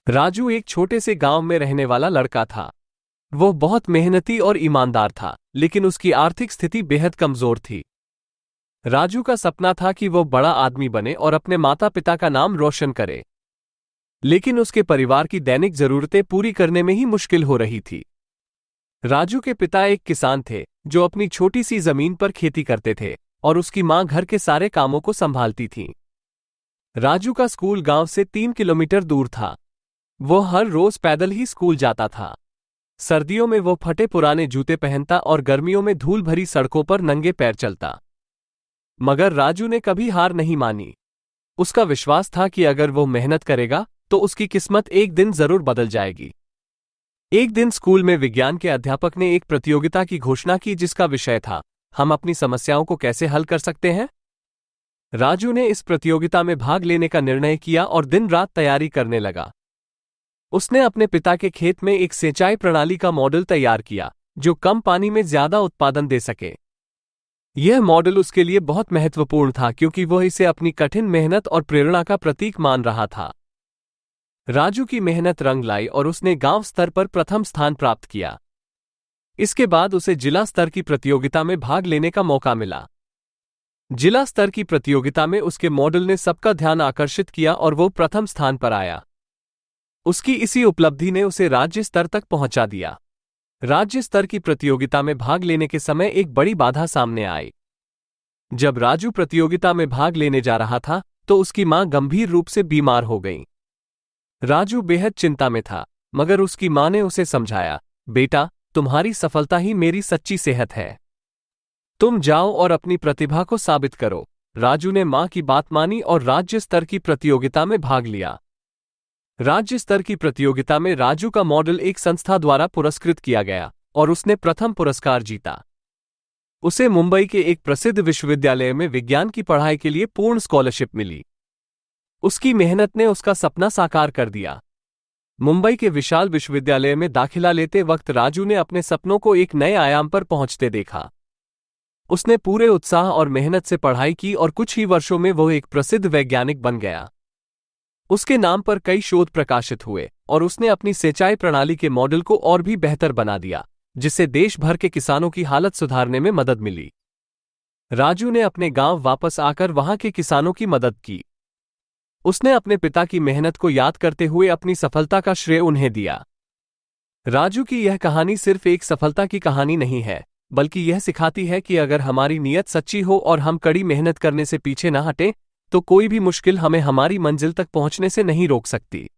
राजू एक छोटे से गांव में रहने वाला लड़का था। वो बहुत मेहनती और ईमानदार था, लेकिन उसकी आर्थिक स्थिति बेहद कमजोर थी। राजू का सपना था कि वो बड़ा आदमी बने और अपने माता पिता का नाम रोशन करे, लेकिन उसके परिवार की दैनिक जरूरतें पूरी करने में ही मुश्किल हो रही थी। राजू के पिता एक किसान थे जो अपनी छोटी सी जमीन पर खेती करते थे और उसकी मां घर के सारे कामों को संभालती थी। राजू का स्कूल गांव से 3 किलोमीटर दूर था। वो हर रोज पैदल ही स्कूल जाता था। सर्दियों में वो फटे पुराने जूते पहनता और गर्मियों में धूल भरी सड़कों पर नंगे पैर चलता। मगर राजू ने कभी हार नहीं मानी। उसका विश्वास था कि अगर वो मेहनत करेगा तो उसकी किस्मत एक दिन जरूर बदल जाएगी। एक दिन स्कूल में विज्ञान के अध्यापक ने एक प्रतियोगिता की घोषणा की जिसका विषय था, हम अपनी समस्याओं को कैसे हल कर सकते हैं। राजू ने इस प्रतियोगिता में भाग लेने का निर्णय किया और दिन रात तैयारी करने लगा। उसने अपने पिता के खेत में एक सिंचाई प्रणाली का मॉडल तैयार किया जो कम पानी में ज्यादा उत्पादन दे सके। यह मॉडल उसके लिए बहुत महत्वपूर्ण था क्योंकि वह इसे अपनी कठिन मेहनत और प्रेरणा का प्रतीक मान रहा था। राजू की मेहनत रंग लाई और उसने गांव स्तर पर प्रथम स्थान प्राप्त किया। इसके बाद उसे जिला स्तर की प्रतियोगिता में भाग लेने का मौका मिला। जिला स्तर की प्रतियोगिता में उसके मॉडल ने सबका ध्यान आकर्षित किया और वो प्रथम स्थान पर आया। उसकी इसी उपलब्धि ने उसे राज्य स्तर तक पहुंचा दिया। राज्य स्तर की प्रतियोगिता में भाग लेने के समय एक बड़ी बाधा सामने आई। जब राजू प्रतियोगिता में भाग लेने जा रहा था तो उसकी मां गंभीर रूप से बीमार हो गई। राजू बेहद चिंता में था, मगर उसकी मां ने उसे समझाया, बेटा, तुम्हारी सफलता ही मेरी सच्ची सेहत है। तुम जाओ और अपनी प्रतिभा को साबित करो। राजू ने मां की बात मानी और राज्य स्तर की प्रतियोगिता में भाग लिया। राज्य स्तर की प्रतियोगिता में राजू का मॉडल एक संस्था द्वारा पुरस्कृत किया गया और उसने प्रथम पुरस्कार जीता। उसे मुंबई के एक प्रसिद्ध विश्वविद्यालय में विज्ञान की पढ़ाई के लिए पूर्ण स्कॉलरशिप मिली। उसकी मेहनत ने उसका सपना साकार कर दिया। मुंबई के विशाल विश्वविद्यालय में दाखिला लेते वक्त राजू ने अपने सपनों को एक नए आयाम पर पहुंचते देखा। उसने पूरे उत्साह और मेहनत से पढ़ाई की और कुछ ही वर्षों में वह एक प्रसिद्ध वैज्ञानिक बन गया। उसके नाम पर कई शोध प्रकाशित हुए और उसने अपनी सिंचाई प्रणाली के मॉडल को और भी बेहतर बना दिया, जिससे देश भर के किसानों की हालत सुधारने में मदद मिली। राजू ने अपने गांव वापस आकर वहां के किसानों की मदद की। उसने अपने पिता की मेहनत को याद करते हुए अपनी सफलता का श्रेय उन्हें दिया। राजू की यह कहानी सिर्फ एक सफलता की कहानी नहीं है, बल्कि यह सिखाती है कि अगर हमारी नीयत सच्ची हो और हम कड़ी मेहनत करने से पीछे न हटें, तो कोई भी मुश्किल हमें हमारी मंजिल तक पहुंचने से नहीं रोक सकती।